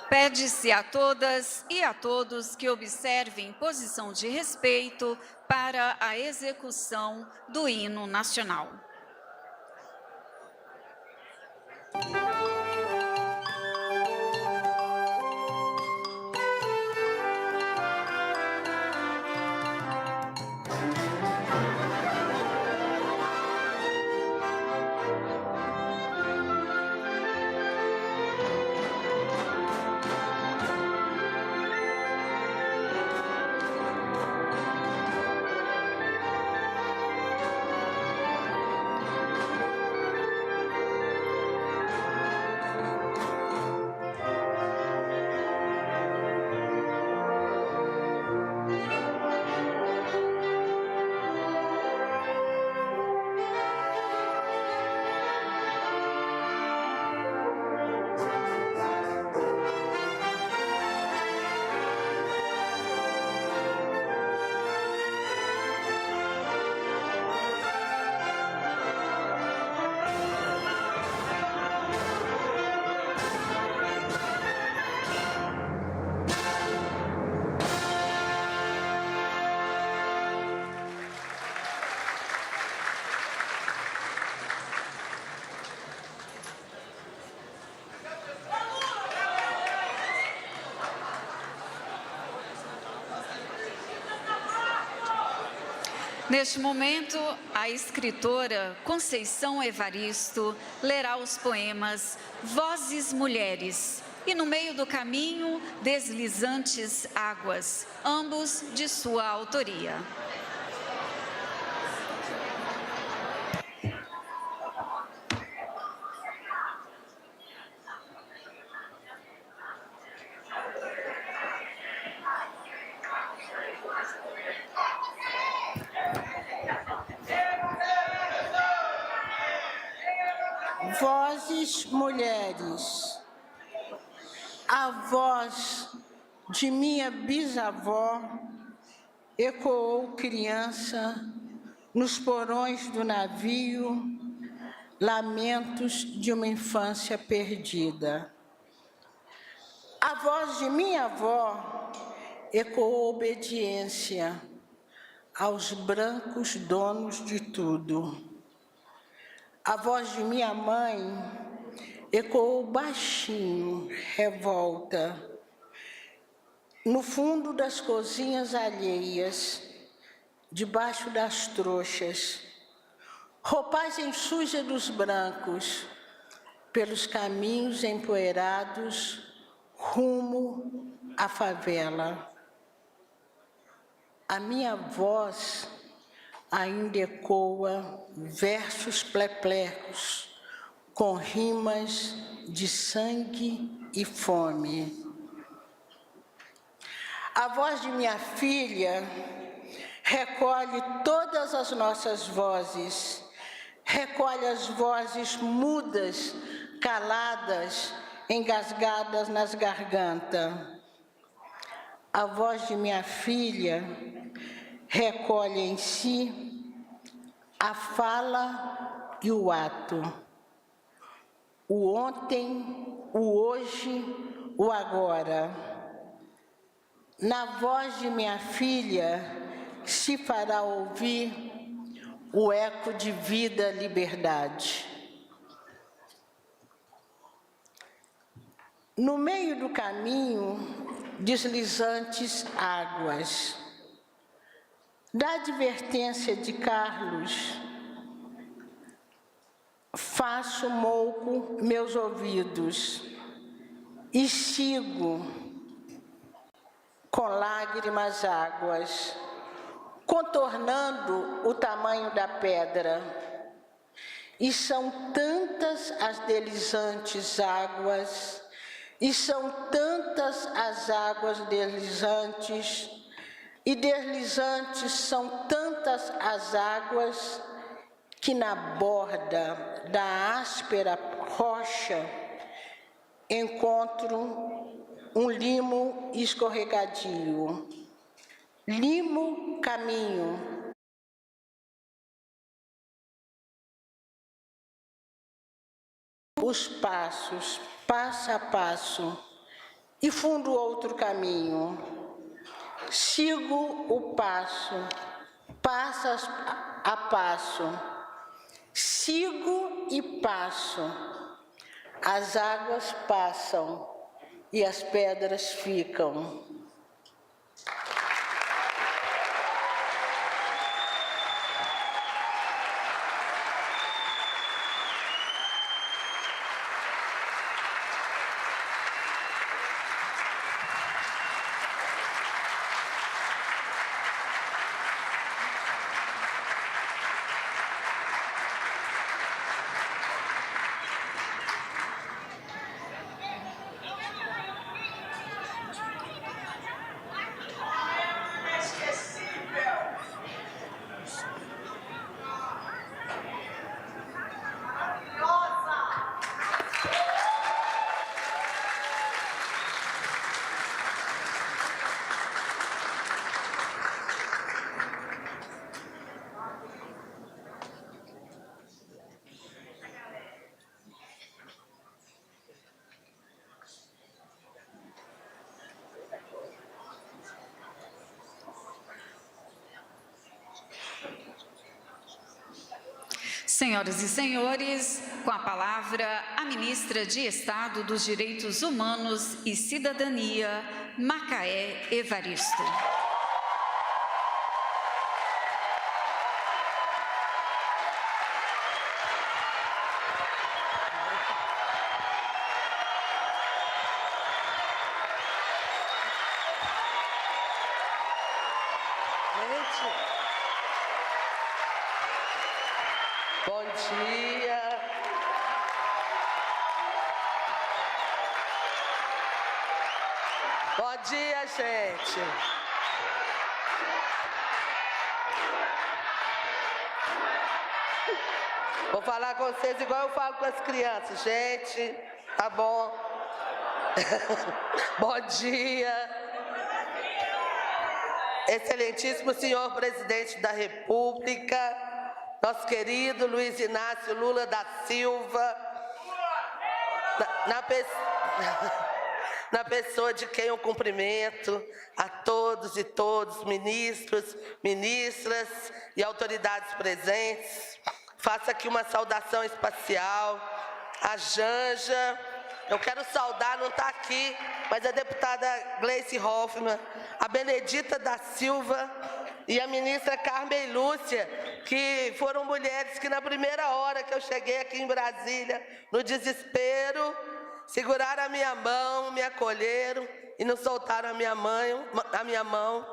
Pede-se a todas e a todos que observem posição de respeito para a execução do hino nacional. Neste momento, a escritora Conceição Evaristo lerá os poemas Vozes Mulheres e, no meio do caminho, Deslizantes Águas, ambos de sua autoria. Vozes mulheres, a voz de minha bisavó ecoou criança nos porões do navio, lamentos de uma infância perdida. A voz de minha avó ecoou obediência aos brancos donos de tudo. A voz de minha mãe ecoou baixinho, revolta, no fundo das cozinhas alheias, debaixo das trouxas, roupagem suja dos brancos, pelos caminhos empoeirados, rumo à favela. A minha voz ainda ecoa versos pleplecos, com rimas de sangue e fome. A voz de minha filha recolhe todas as nossas vozes, recolhe as vozes mudas, caladas, engasgadas nas gargantas. A voz de minha filha recolhe em si a fala e o ato, o ontem, o hoje, o agora. Na voz de minha filha se fará ouvir o eco de vida, liberdade. No meio do caminho, deslizantes águas. Da advertência de Carlos, faço mouco meus ouvidos e sigo com lágrimas águas, contornando o tamanho da pedra. E são tantas as deslizantes águas, e são tantas as águas deslizantes, e deslizantes são tantas as águas que na borda da áspera rocha encontro um limo escorregadio. Limo caminho. Os passos, passo a passo, e fundo outro caminho. Sigo o passo, passo a passo. Sigo e passo. As águas passam e as pedras ficam. Senhoras e senhores, com a palavra, a ministra de Estado dos Direitos Humanos e Cidadania, Macaé Evaristo. Bom dia. Bom dia, gente. Vou falar com vocês igual eu falo com as crianças. Gente, tá bom? Bom dia. Excelentíssimo senhor presidente da República, nosso querido Luiz Inácio Lula da Silva, na pessoa de quem eu cumprimento a todos e todos, ministros, ministras e autoridades presentes. Faço aqui uma saudação especial à Janja. Eu quero saudar, não está aqui, mas a deputada Gleice Hoffmann, a Benedita da Silva e a ministra Carmen Lúcia, que foram mulheres que na primeira hora que eu cheguei aqui em Brasília, no desespero, seguraram a minha mão, me acolheram e não soltaram a minha mão.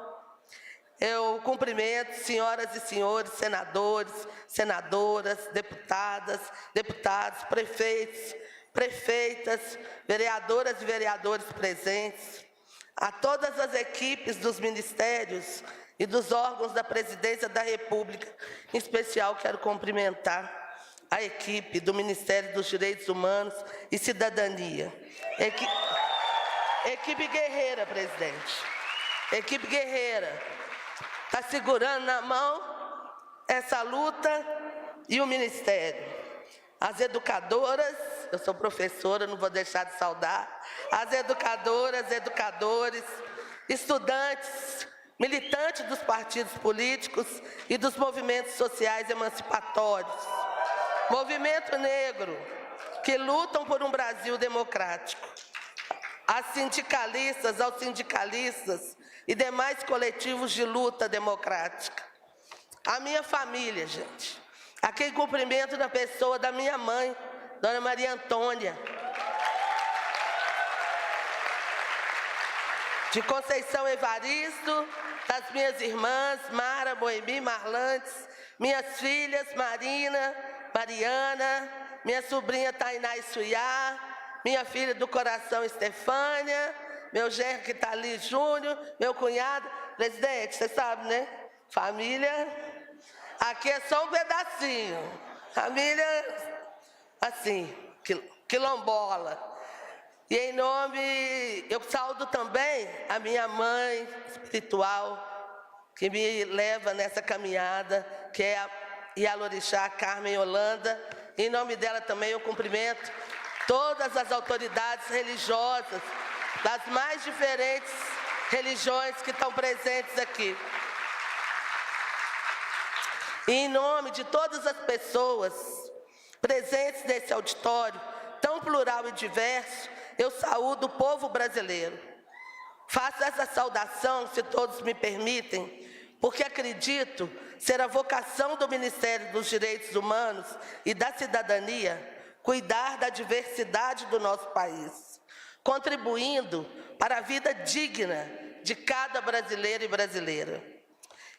Eu cumprimento senhoras e senhores, senadores, senadoras, deputadas, deputados, prefeitos, prefeitas, vereadoras e vereadores presentes, a todas as equipes dos ministérios e dos órgãos da Presidência da República. Em especial, quero cumprimentar a equipe do Ministério dos Direitos Humanos e Cidadania. Equipe guerreira, presidente. Equipe guerreira. Está segurando na mão essa luta e o Ministério. As educadoras, eu sou professora, não vou deixar de saudar, as educadoras, educadores, estudantes, militantes dos partidos políticos e dos movimentos sociais emancipatórios, movimento negro, que lutam por um Brasil democrático, as sindicalistas, aos sindicalistas e demais coletivos de luta democrática, a minha família, gente, a quem cumprimento na pessoa da minha mãe, Dona Maria Antônia, de Conceição Evaristo, das minhas irmãs, Mara, Boemi, Marlantes, minhas filhas, Marina, Mariana, minha sobrinha Tainá Isuiá, minha filha do coração Estefânia, meu genro que está ali, Júnior, meu cunhado. Presidente, você sabe, né? Família, aqui é só um pedacinho. Família, assim, quilombola. E em nome, eu saúdo também a minha mãe espiritual, que me leva nessa caminhada, que é a Ialorixá Carmen Holanda. Em nome dela também eu cumprimento todas as autoridades religiosas das mais diferentes religiões que estão presentes aqui. E em nome de todas as pessoas presentes nesse auditório, tão plural e diverso, eu saúdo o povo brasileiro. Faço essa saudação, se todos me permitem, porque acredito ser a vocação do Ministério dos Direitos Humanos e da Cidadania cuidar da diversidade do nosso país, contribuindo para a vida digna de cada brasileiro e brasileira.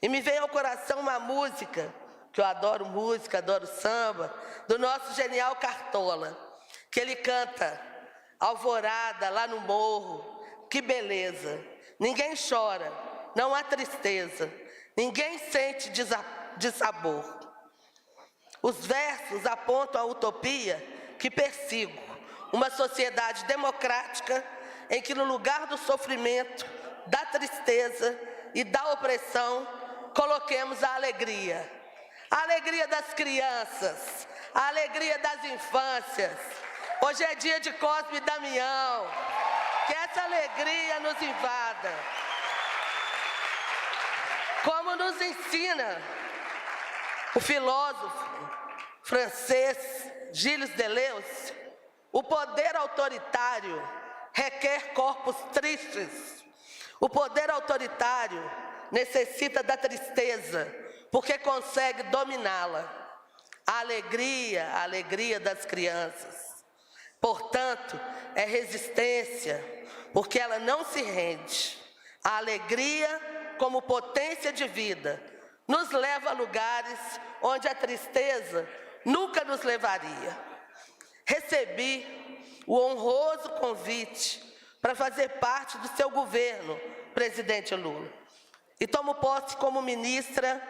E me veio ao coração uma música, que eu adoro música, adoro samba, do nosso genial Cartola, que ele canta: alvorada lá no morro, que beleza, ninguém chora, não há tristeza, ninguém sente dissabor. Os versos apontam a utopia que persigo, uma sociedade democrática em que no lugar do sofrimento, da tristeza e da opressão, coloquemos a alegria das crianças, a alegria das infâncias. Hoje é dia de Cosme e Damião, que essa alegria nos invada. Como nos ensina o filósofo francês Gilles Deleuze, o poder autoritário requer corpos tristes. O poder autoritário necessita da tristeza, porque consegue dominá-la. A alegria das crianças, portanto, é resistência, porque ela não se rende. A alegria, como potência de vida, nos leva a lugares onde a tristeza nunca nos levaria. Recebi o honroso convite para fazer parte do seu governo, presidente Lula. E tomo posse como ministra,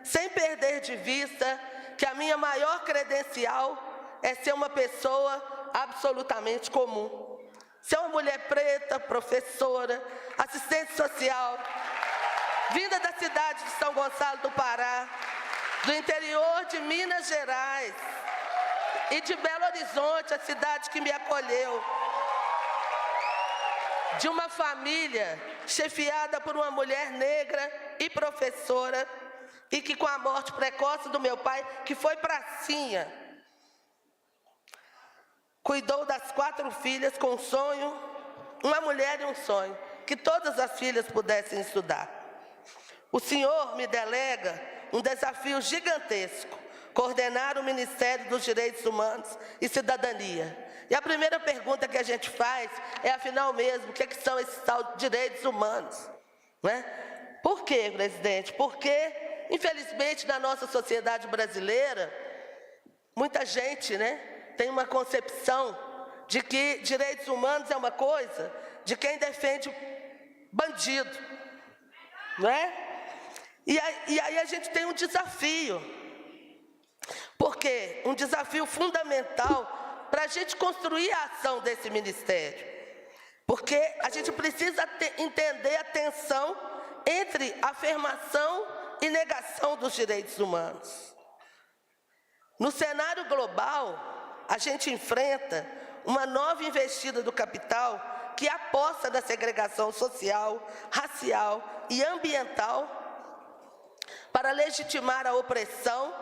sem perder de vista que a minha maior credencial é ser uma pessoa absolutamente comum. Ser uma mulher preta, professora, assistente social, vinda da cidade de São Gonçalo do Pará, do interior de Minas Gerais e de Belo Horizonte, a cidade que me acolheu, de uma família chefiada por uma mulher negra e professora, e que com a morte precoce do meu pai, que foi pracinha, cuidou das 4 filhas com um sonho, uma mulher e um sonho, que todas as filhas pudessem estudar. O senhor me delega um desafio gigantesco, coordenar o Ministério dos Direitos Humanos e Cidadania. E a primeira pergunta que a gente faz é, afinal mesmo, o que são esses tal direitos humanos? Né? Por quê, presidente? Porque, infelizmente, na nossa sociedade brasileira, muita gente, tem uma concepção de que direitos humanos é uma coisa de quem defende bandido, não é? E aí a gente tem um desafio, porque um desafio fundamental para a gente construir a ação desse ministério, porque a gente precisa entender a tensão entre afirmação e negação dos direitos humanos. No cenário global, a gente enfrenta uma nova investida do capital que aposta na segregação social, racial e ambiental para legitimar a opressão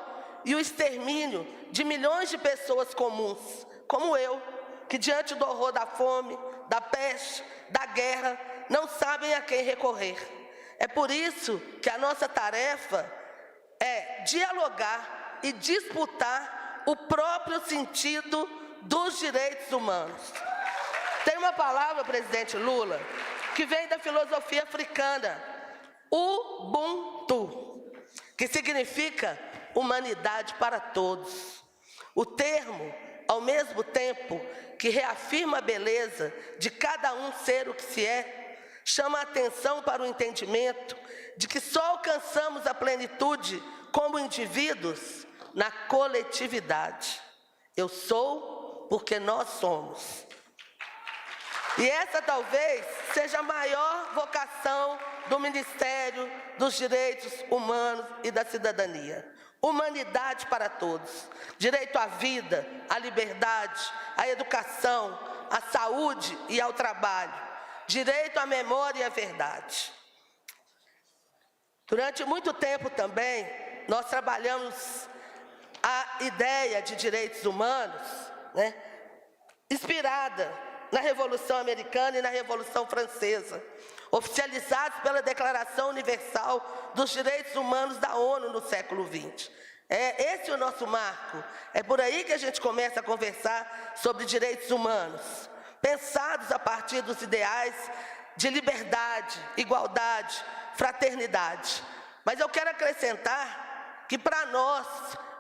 e o extermínio de milhões de pessoas comuns, como eu, que diante do horror da fome, da peste, da guerra, não sabem a quem recorrer. É por isso que a nossa tarefa é dialogar e disputar o próprio sentido dos direitos humanos. Tem uma palavra, presidente Lula, que vem da filosofia africana, Ubuntu, que significa humanidade para todos. O termo, ao mesmo tempo que reafirma a beleza de cada um ser o que se é, chama a atenção para o entendimento de que só alcançamos a plenitude como indivíduos na coletividade. Eu sou porque nós somos. E essa talvez seja a maior vocação do Ministério dos Direitos Humanos e da Cidadania. Humanidade para todos. Direito à vida, à liberdade, à educação, à saúde e ao trabalho. direito à memória e à verdade. Durante muito tempo também, nós trabalhamos a ideia de direitos humanos, né, inspirada na Revolução Americana e na Revolução Francesa, oficializados pela Declaração Universal dos Direitos Humanos da ONU no século XX. Esse é o nosso marco. É por aí que a gente começa a conversar sobre direitos humanos, pensados a partir dos ideais de liberdade, igualdade, fraternidade. Mas eu quero acrescentar que para nós,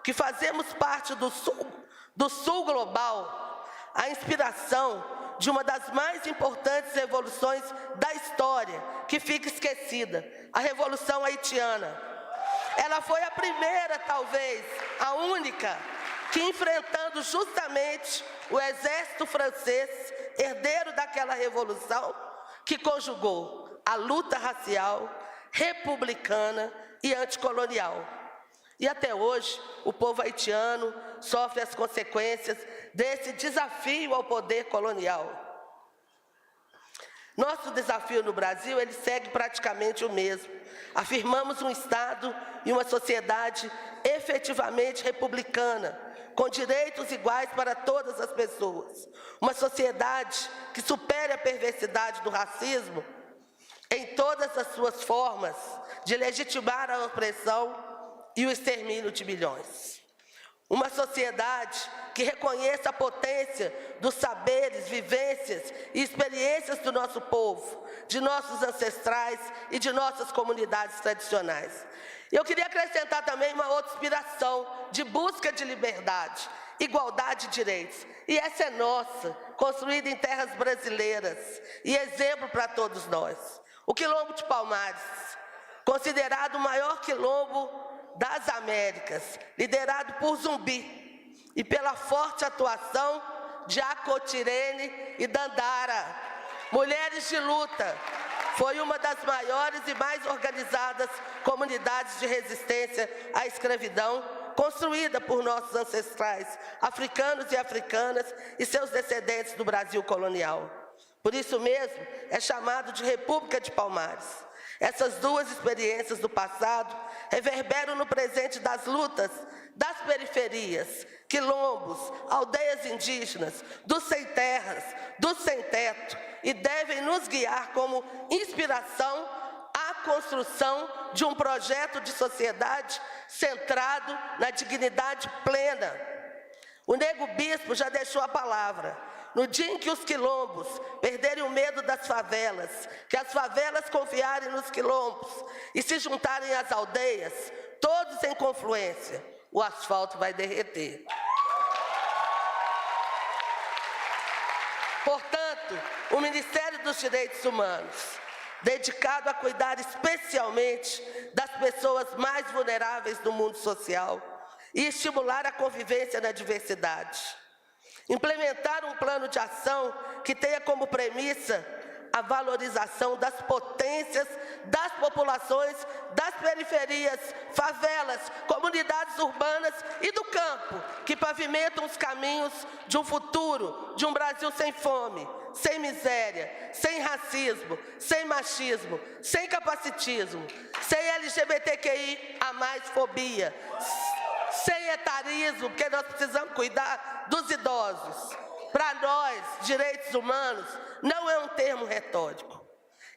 que fazemos parte do Sul global, a inspiração de uma das mais importantes revoluções da história, que fica esquecida, a Revolução Haitiana. Ela foi a primeira, talvez, a única, que enfrentando justamente o exército francês, herdeiro daquela revolução, que conjugou a luta racial, republicana e anticolonial. E até hoje, o povo haitiano sofre as consequências desse desafio ao poder colonial. Nosso desafio no Brasil, ele segue praticamente o mesmo. Afirmamos um Estado e uma sociedade efetivamente republicana, com direitos iguais para todas as pessoas. Uma sociedade que supere a perversidade do racismo em todas as suas formas de legitimar a opressão e o extermínio de milhões. Uma sociedade que reconheça a potência dos saberes, vivências e experiências do nosso povo, de nossos ancestrais e de nossas comunidades tradicionais. Eu queria acrescentar também uma outra inspiração de busca de liberdade, igualdade de direitos. E essa é nossa, construída em terras brasileiras e exemplo para todos nós. O Quilombo de Palmares, considerado o maior quilombo das Américas, liderado por Zumbi e pela forte atuação de Acotirene e Dandara, mulheres de luta, foi uma das maiores e mais organizadas comunidades de resistência à escravidão, construída por nossos ancestrais africanos e africanas e seus descendentes do Brasil colonial. Por isso mesmo, é chamado de República de Palmares. Essas duas experiências do passado reverberam no presente das lutas das periferias, quilombos, aldeias indígenas, dos sem terras, dos sem teto, e devem nos guiar como inspiração à construção de um projeto de sociedade centrado na dignidade plena. O Nego Bispo já deixou a palavra. No dia em que os quilombos perderem o medo das favelas, que as favelas confiarem nos quilombos e se juntarem às aldeias, todos em confluência, o asfalto vai derreter. Portanto, o Ministério dos Direitos Humanos, dedicado a cuidar especialmente das pessoas mais vulneráveis do mundo social e estimular a convivência na diversidade. Implementar um plano de ação que tenha como premissa a valorização das potências das populações das periferias, favelas, comunidades urbanas e do campo, que pavimentam os caminhos de um futuro, de um Brasil sem fome, sem miséria, sem racismo, sem machismo, sem capacitismo, sem LGBTQI a mais fobia, sem etarismo, porque nós precisamos cuidar dos idosos. Para nós, direitos humanos não é um termo retórico.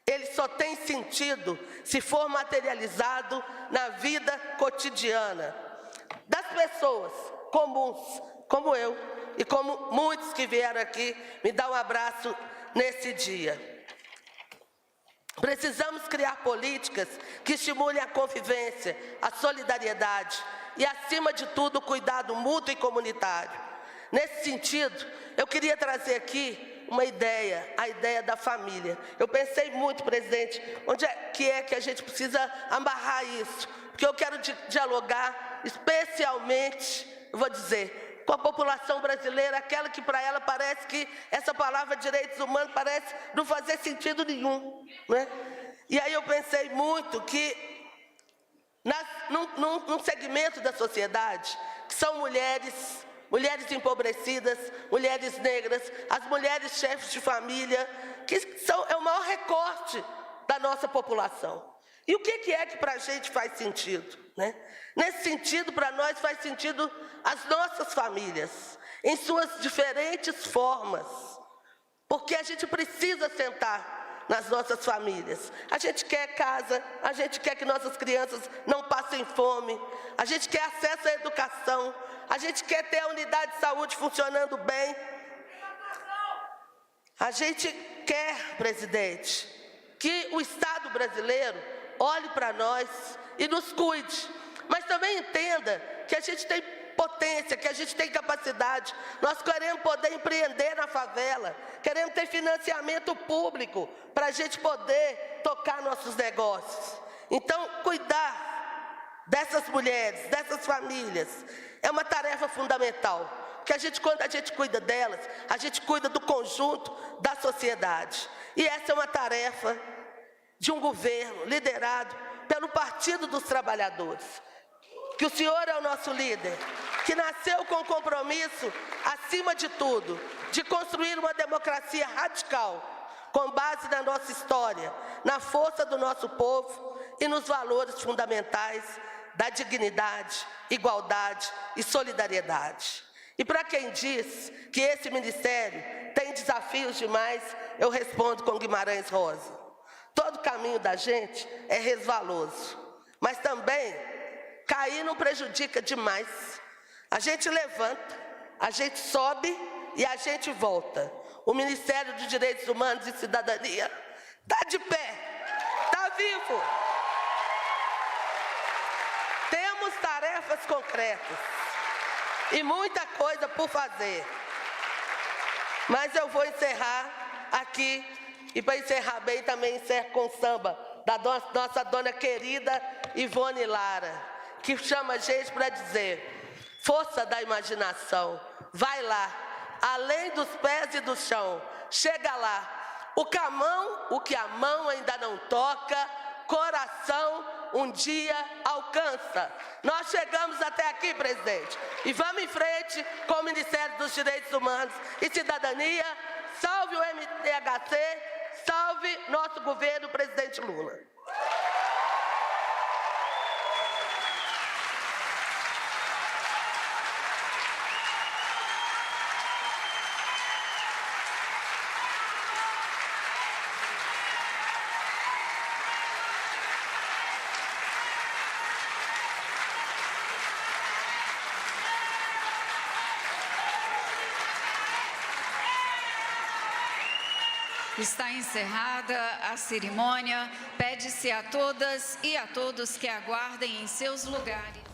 Ele só tem sentido se for materializado na vida cotidiana das pessoas comuns, como eu e como muitos que vieram aqui me dar um abraço nesse dia. Precisamos criar políticas que estimulem a convivência, a solidariedade e, acima de tudo, o cuidado mútuo e comunitário. Nesse sentido, eu queria trazer aqui uma ideia, a ideia da família. Eu pensei muito, presidente, onde é que a gente precisa amarrar isso? Porque eu quero dialogar especialmente, eu vou dizer, com a população brasileira, aquela que para ela parece que essa palavra direitos humanos parece não fazer sentido nenhum, né? E aí eu pensei muito que num segmento da sociedade, que são mulheres mulheres empobrecidas, mulheres negras, as mulheres chefes de família, que é o maior recorte da nossa população. E o que é que para a gente faz sentido, né? Nesse sentido, para nós faz sentido as nossas famílias, em suas diferentes formas, porque a gente precisa sentar nas nossas famílias. A gente quer casa, a gente quer que nossas crianças não passem fome, a gente quer acesso à educação, a gente quer ter a unidade de saúde funcionando bem. A gente quer, presidente, que o Estado brasileiro olhe para nós e nos cuide, mas também entenda que a gente tem potência, que a gente tem capacidade. Nós queremos poder empreender na favela, queremos ter financiamento público para a gente poder tocar nossos negócios. Então, cuidar dessas mulheres, dessas famílias, é uma tarefa fundamental, porque quando a gente cuida delas, a gente cuida do conjunto da sociedade. E essa é uma tarefa de um governo liderado pelo Partido dos Trabalhadores, que o senhor é o nosso líder, que nasceu com o compromisso, acima de tudo, de construir uma democracia radical, com base na nossa história, na força do nosso povo e nos valores fundamentais da dignidade, igualdade e solidariedade. E para quem diz que esse ministério tem desafios demais, eu respondo com Guimarães Rosa. Todo caminho da gente é resvaloso, mas também cair não prejudica demais. A gente levanta, a gente sobe e a gente volta. O Ministério dos Direitos Humanos e Cidadania está de pé, está vivo. Temos tarefas concretas e muita coisa por fazer. Mas eu vou encerrar aqui, e para encerrar bem também encerro com o samba da nossa dona querida Ivone Lara, que chama a gente para dizer: força da imaginação, vai lá, além dos pés e do chão, chega lá, o que a mão ainda não toca, coração um dia alcança. Nós chegamos até aqui, presidente, e vamos em frente com o Ministério dos Direitos Humanos e Cidadania. Salve o MTHC, salve nosso governo, presidente Lula. Está encerrada a cerimônia. Pede-se a todas e a todos que aguardem em seus lugares.